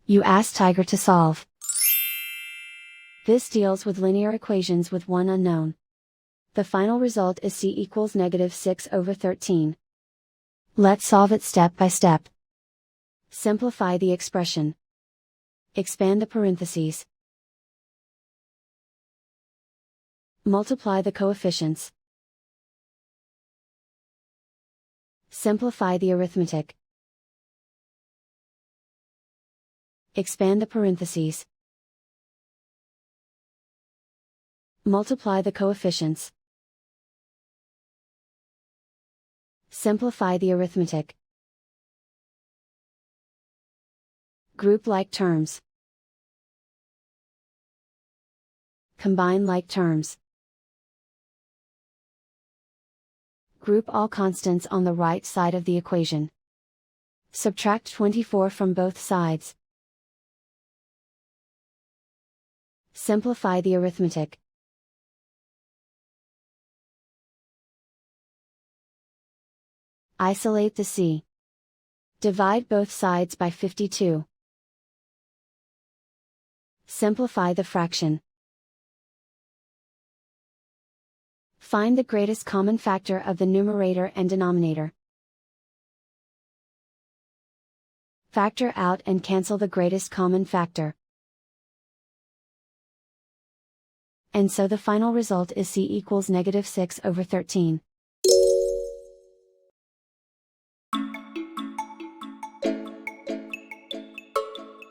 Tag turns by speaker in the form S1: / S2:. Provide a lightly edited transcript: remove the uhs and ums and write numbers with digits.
S1: You ask Tiger to solve. This deals with linear equations with one unknown. The final result is c equals -6/13. Let's solve it step by step. Simplify the expression. Expand the parentheses. Multiply the coefficients. Simplify the arithmetic. Expand the parentheses. Multiply the coefficients. Simplify the arithmetic. Group like terms. Combine like terms. Group all constants on the right side of the equation. Subtract 24 from both sides. Simplify the arithmetic. Isolate the c. Divide both sides by 52. Simplify the fraction. Find the greatest common factor of the numerator and denominator. Factor out and cancel the greatest common factor. And so the final result is c equals -6/13.